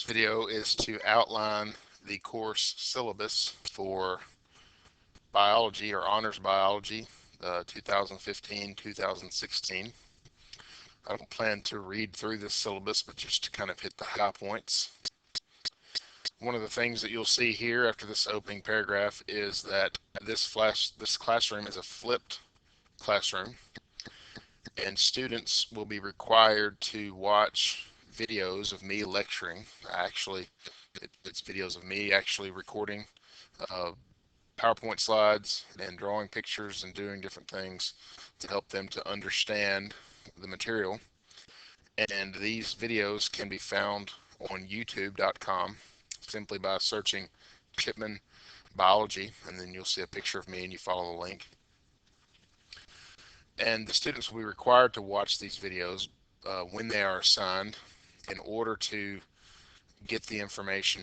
This video is to outline the course syllabus for biology or honors biology 2015-2016. I don't plan to read through this syllabus, but just to kind of hit the high points. One of the things that you'll see here after this opening paragraph is that this classroom is a flipped classroom, and students will be required to watch videos of me lecturing. It's videos of me actually recording PowerPoint slides and drawing pictures and doing different things to help them to understand the material. And these videos can be found on youtube.com simply by searching Chipman Biology, and then you'll see a picture of me and you follow the link. And the students will be required to watch these videos when they are assigned in order to get the information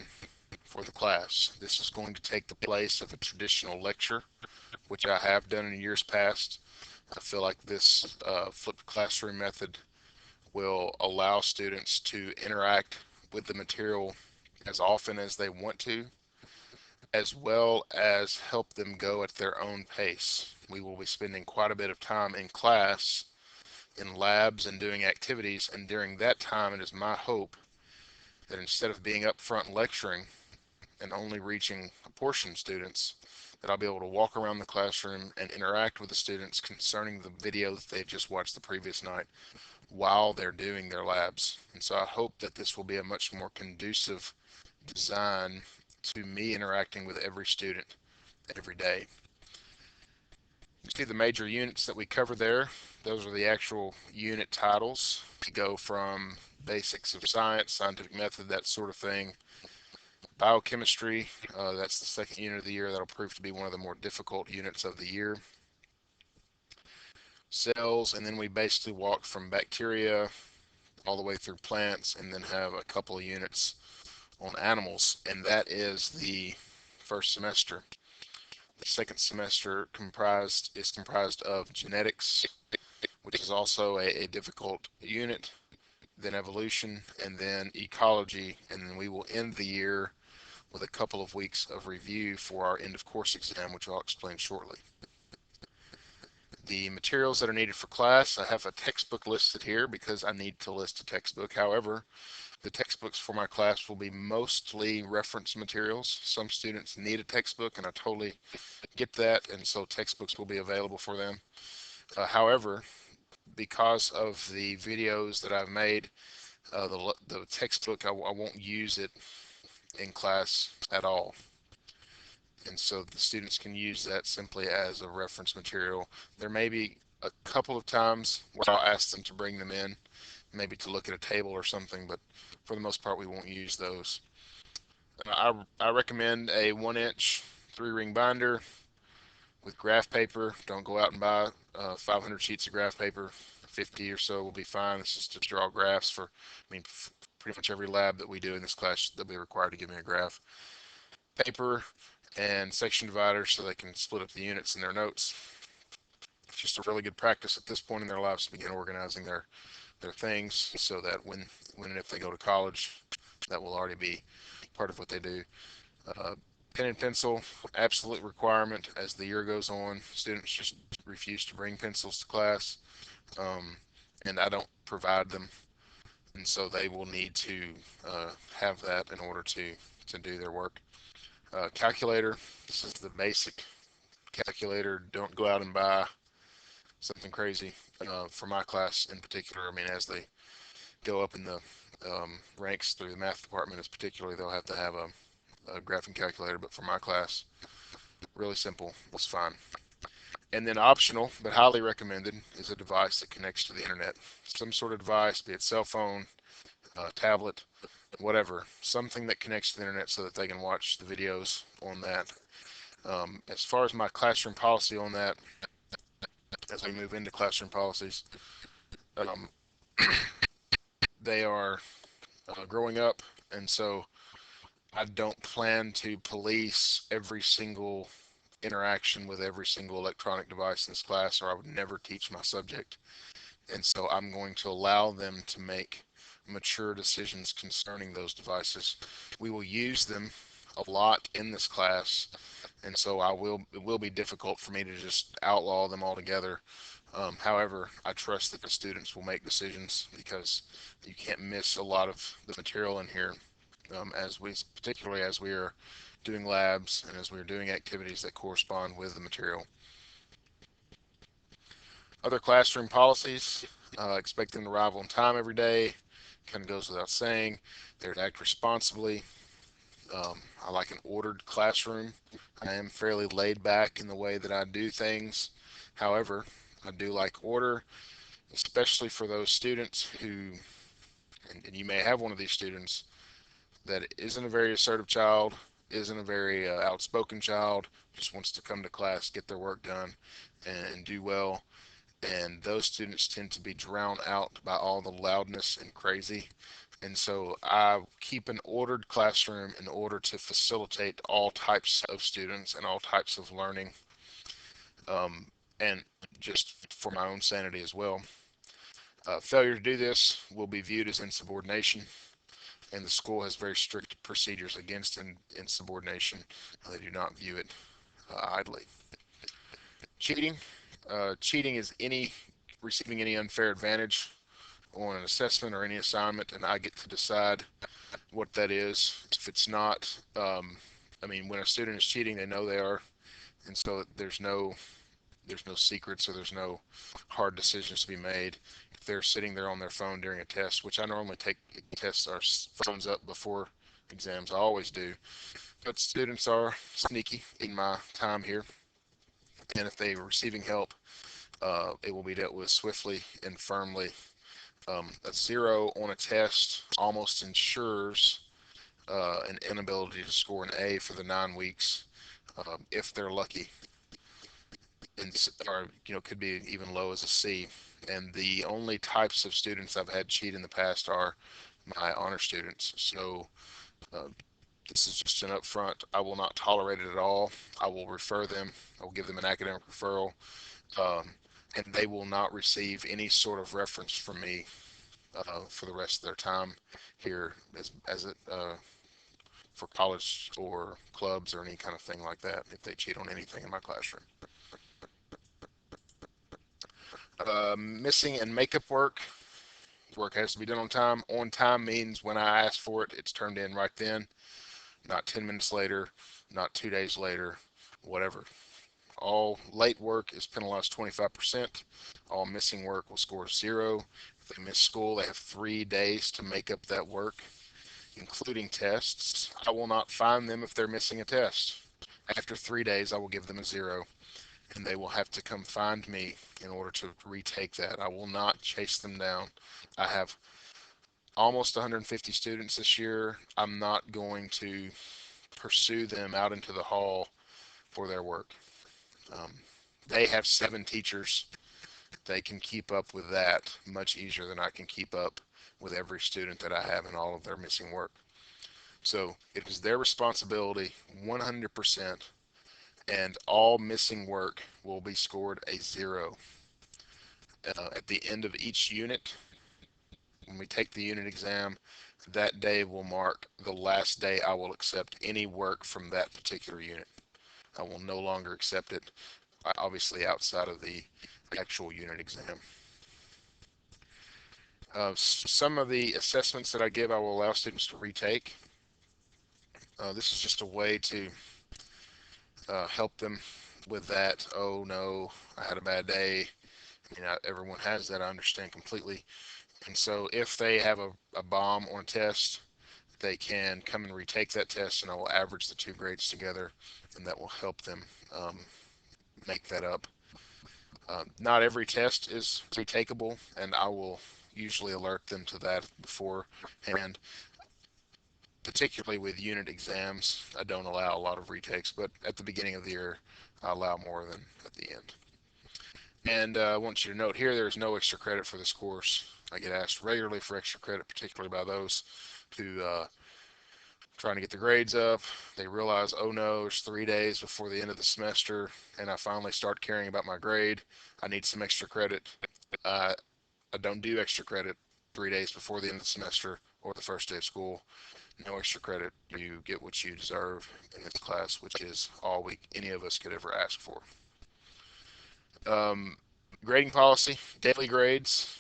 for the class. This is going to take the place of a traditional lecture, which I have done in years past. I feel like this flipped classroom method will allow students to interact with the material as often as they want to, as well as help them go at their own pace. We will be spending quite a bit of time in class, in labs and doing activities, and during that time it is my hope that instead of being up front lecturing and only reaching a portion of students, that I'll be able to walk around the classroom and interact with the students concerning the video that they just watched the previous night while they're doing their labs. And so I hope that this will be a much more conducive design to me interacting with every student every day. You see the major units that we cover there. Those are the actual unit titles. We go from basics of science, scientific method, that sort of thing. Biochemistry, that's the second unit of the year. That'll prove to be one of the more difficult units of the year. Cells, and then we basically walk from bacteria all the way through plants, and then have a couple of units on animals, and that is the first semester. The second semester is comprised of genetics, which is also a difficult unit, then evolution, and then ecology, and then we will end the year with a couple of weeks of review for our end of course exam, which I'll explain shortly. The materials that are needed for class, I have a textbook listed here because I need to list a textbook. However, the textbooks for my class will be mostly reference materials. Some students need a textbook, and I totally get that, and so textbooks will be available for them. However, because of the videos that I've made, the textbook, I won't use it in class at all. And so the students can use that simply as a reference material. There may be a couple of times where I'll ask them to bring them in, maybe to look at a table or something, but for the most part we won't use those. I recommend a 1-inch 3-ring binder with graph paper. Don't go out and buy 500 sheets of graph paper. 50 or so will be fine. It's just to draw graphs for, pretty much every lab that we do in this class, they'll be required to give me a graph. Paper and section dividers so they can split up the units in their notes. It's just a really good practice at this point in their lives to begin organizing their things, so that when and if they go to college, that will already be part of what they do. Pen and pencil, absolute requirement. As the year goes on, students just refuse to bring pencils to class, and I don't provide them, and so they will need to have that in order to do their work. Calculator, this is the basic calculator. Don't go out and buy something crazy for my class in particular. As they go up in the ranks through the math department, particularly, they'll have to have a graphing calculator, but for my class, really simple, it's fine. And then optional, but highly recommended, is a device that connects to the internet. Some sort of device, be it cell phone, tablet, whatever, something that connects to the internet so that they can watch the videos on that. As far as my classroom policy on that, as we move into classroom policies, they are growing up, and so I don't plan to police every single interaction with every single electronic device in this class, or I would never teach my subject. And so I'm going to allow them to make mature decisions concerning those devices. We will use them a lot in this class, and so it will be difficult for me to just outlaw them altogether. However, I trust that the students will make decisions because you can't miss a lot of the material in here, particularly as we are doing labs and as we are doing activities that correspond with the material. Other classroom policies, expect them to arrive on time every day. Kind of goes without saying. They're to act responsibly. I like an ordered classroom. I am fairly laid back in the way that I do things. However, I do like order, especially for those students who, and you may have one of these students that isn't a very assertive child, isn't a very outspoken child, just wants to come to class, get their work done, and do well. And those students tend to be drowned out by all the loudness and crazy. And so I keep an ordered classroom in order to facilitate all types of students and all types of learning, um, and just for my own sanity as well. Failure to do this will be viewed as insubordination, and the school has very strict procedures against insubordination. They do not view it idly. Cheating. Cheating is receiving any unfair advantage on an assessment or any assignment, and I get to decide what that is. If it's not, I mean, when a student is cheating, they know they are, and so there's no secrets or there's no hard decisions to be made. If they're sitting there on their phone during a test, which I normally take tests our phones up before exams, I always do. But students are sneaky in my time here, and if they are receiving help, it will be dealt with swiftly and firmly. A 0 on a test almost ensures an inability to score an A for the 9 weeks, if they're lucky, and or could be even low as a C. And the only types of students I've had cheat in the past are my honor students. So uh, this is just an upfront. I will not tolerate it at all. I will refer them. I will give them an academic referral, um, and they will not receive any sort of reference from me for the rest of their time here as it for college or clubs or any kind of thing like that if they cheat on anything in my classroom. Missing and makeup work. Work has to be done on time. On time means when I ask for it, it's turned in right then, not 10 minutes later, not 2 days later, whatever. All late work is penalized 25%. All missing work will score 0. If they miss school, they have 3 days to make up that work, including tests. I will not fine them if they're missing a test. After 3 days, I will give them a 0, and they will have to come find me in order to retake that. I will not chase them down. I have almost 150 students this year. I'm not going to pursue them out into the hall for their work. Um, they have 7 teachers. They can keep up with that much easier than I can keep up with every student that I have in all of their missing work. So it is their responsibility 100%, and all missing work will be scored a 0. At the end of each unit, when we take the unit exam, that day will mark the last day I will accept any work from that particular unit. I will no longer accept it, obviously outside of the actual unit exam. Some of the assessments that I give, I will allow students to retake. This is just a way to help them with that. Oh no, I had a bad day. Everyone has that. I understand completely. And so if they have a bomb on a test, they can come and retake that test, and I will average the 2 grades together, and that will help them make that up. Not every test is retakeable, and I will usually alert them to that beforehand. Particularly with unit exams, I don't allow a lot of retakes, but at the beginning of the year, I allow more than at the end. And I want you to note here, there's no extra credit for this course. I get asked regularly for extra credit, particularly by those who trying to get the grades up. They realize, oh no, it's 3 days before the end of the semester, and I finally start caring about my grade. I need some extra credit. I don't do extra credit. 3 days before the end of the semester or the first day of school. No extra credit. You get what you deserve in this class, which is all any of us could ever ask for. Um, Grading policy, daily grades,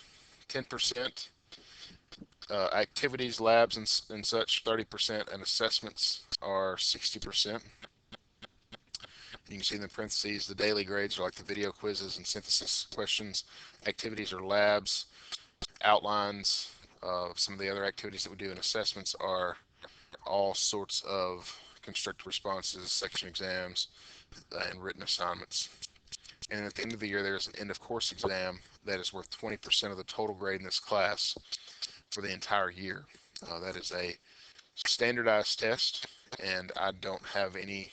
10%, activities, labs, and such, 30%, and assessments are 60%. You can see in the parentheses, the daily grades are like the video quizzes and synthesis questions. Activities are labs, outlines, some of the other activities that we do, and assessments are all sorts of constructive responses, section exams, and written assignments. And at the end of the year, there's an end of course exam that is worth 20% of the total grade in this class for the entire year. That is a standardized test, and I don't have any,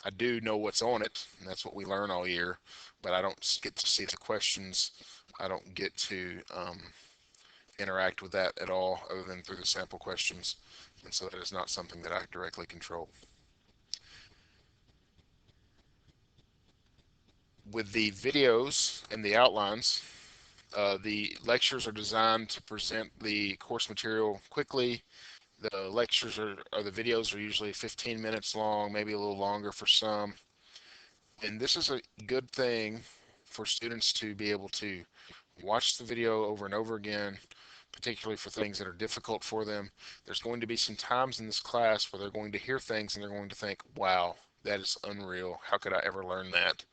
I do know what's on it, and that's what we learn all year, but I don't get to see the questions. I don't get to interact with that at all other than through the sample questions, and so that is not something that I directly control. With the videos and the outlines, the lectures are designed to present the course material quickly. The lectures or the videos are usually 15 minutes long, maybe a little longer for some. And this is a good thing for students to be able to watch the video over and over again, particularly for things that are difficult for them. There's going to be some times in this class where they're going to hear things and they're going to think, wow, that is unreal. How could I ever learn that?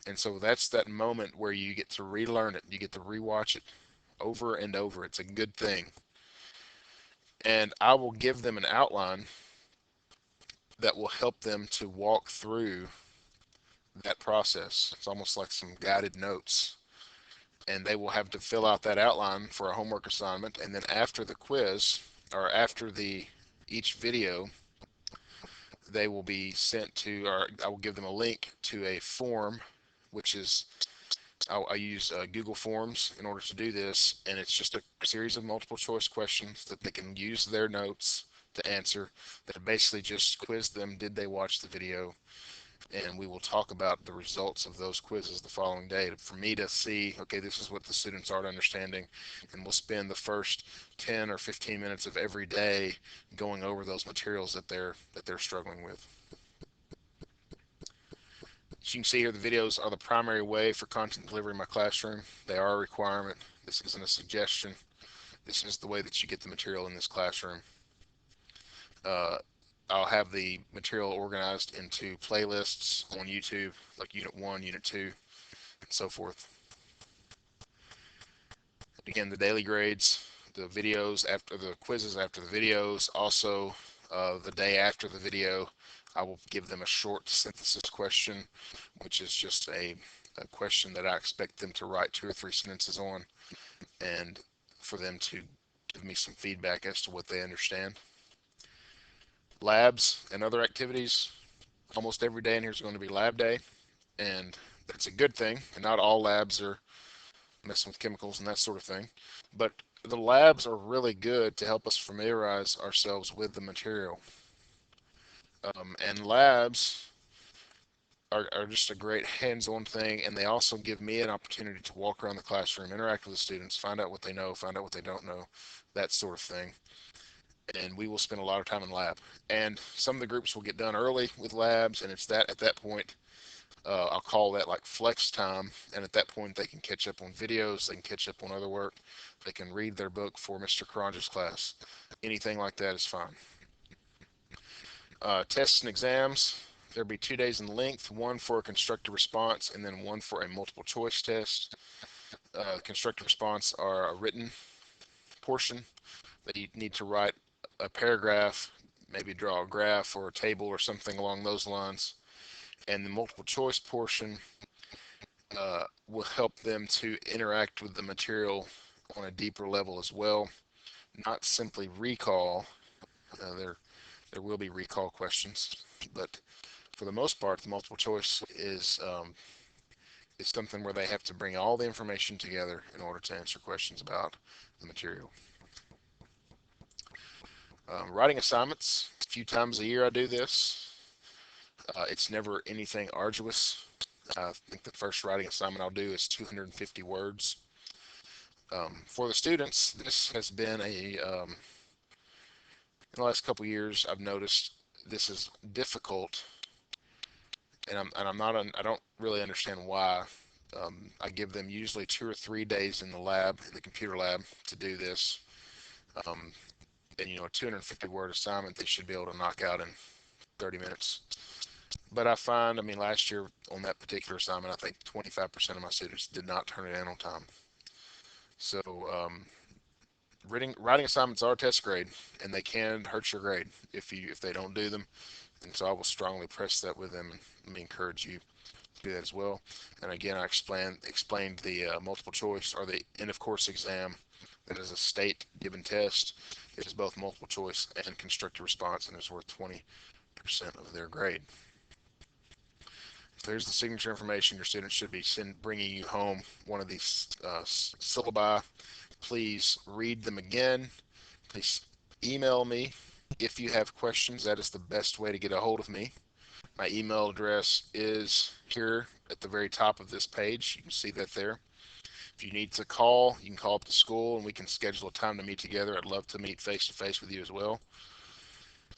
And so that's that moment where you get to relearn it. You get to rewatch it over and over. It's a good thing. And I will give them an outline that will help them to walk through that process. It's almost like some guided notes. And they will have to fill out that outline for a homework assignment. And then after the quiz, or after each video, they will be sent to, or I will give them a link to a form, which is, I use Google Forms in order to do this, and it's just a series of multiple choice questions that they can use their notes to answer, that basically just quiz them, did they watch the video, and we will talk about the results of those quizzes the following day for me to see, okay, this is what the students are understanding, and we'll spend the first 10 or 15 minutes of every day going over those materials that they're struggling with. As you can see here, the videos are the primary way for content delivery in my classroom. They are a requirement. This isn't a suggestion. This is the way that you get the material in this classroom. I'll have the material organized into playlists on YouTube, like Unit 1, Unit 2, and so forth. Again, the daily grades, the videos after the quizzes after the videos, also the day after the video, I will give them a short synthesis question, which is just a question that I expect them to write 2 or 3 sentences on, and for them to give me some feedback as to what they understand. Labs and other activities, almost every day in here is going to be lab day, and that's a good thing. And not all labs are messing with chemicals and that sort of thing, but the labs are really good to help us familiarize ourselves with the material. And labs are just a great hands-on thing, and they also give me an opportunity to walk around the classroom, interact with the students, find out what they know, find out what they don't know, that sort of thing. And we will spend a lot of time in lab. And some of the groups will get done early with labs, and it's that at that point, I'll call that like flex time, and at that point they can catch up on videos, they can catch up on other work, they can read their book for Mr. Cronge's class. Anything like that is fine. Tests and exams, there'll be 2 days in length, one for a constructive response and then one for a multiple choice test. Constructive response are a written portion that you need to write a paragraph, maybe draw a graph or a table or something along those lines. And the multiple choice portion will help them to interact with the material on a deeper level as well, not simply recall. There will be recall questions, but for the most part, the multiple choice is something where they have to bring all the information together in order to answer questions about the material. Writing assignments, a few times a year I do this. It's never anything arduous. I think the first writing assignment I'll do is 250 words. For the students, this has been in the last couple years, I've noticed this is difficult, and I don't really understand why. I give them usually 2 or 3 days in the lab, in the computer lab, to do this. Um, and a 250 word assignment they should be able to knock out in 30 minutes. But I find, I mean, last year on that particular assignment, I think 25% of my students did not turn it in on time. So writing assignments are a test grade, and they can hurt your grade if they don't do them. And so I will strongly press that with them, and let me encourage you to do that as well. And again, I explained the multiple choice or the end of course exam. That is a state given test. It is both multiple choice and constructive response, and is worth 20% of their grade. There's the signature information. Your students should be bringing you home one of these syllabi. Please read them again. Please email me if you have questions. That is the best way to get a hold of me. My email address is here at the very top of this page. You can see that there. If you need to call, you can call up the school and we can schedule a time to meet together. I'd love to meet face to face with you as well.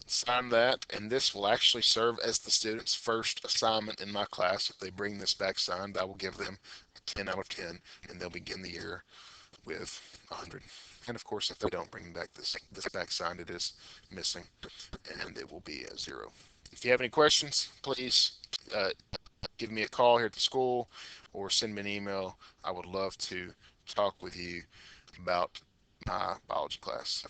Sign that, and this will actually serve as the student's first assignment in my class. If they bring this back signed, I will give them a 10 out of 10, and they'll begin the year with 100. And of course, if they don't bring back this back signed, it is missing, and it will be a 0. If you have any questions, please give me a call here at the school or send me an email. I would love to talk with you about my biology class.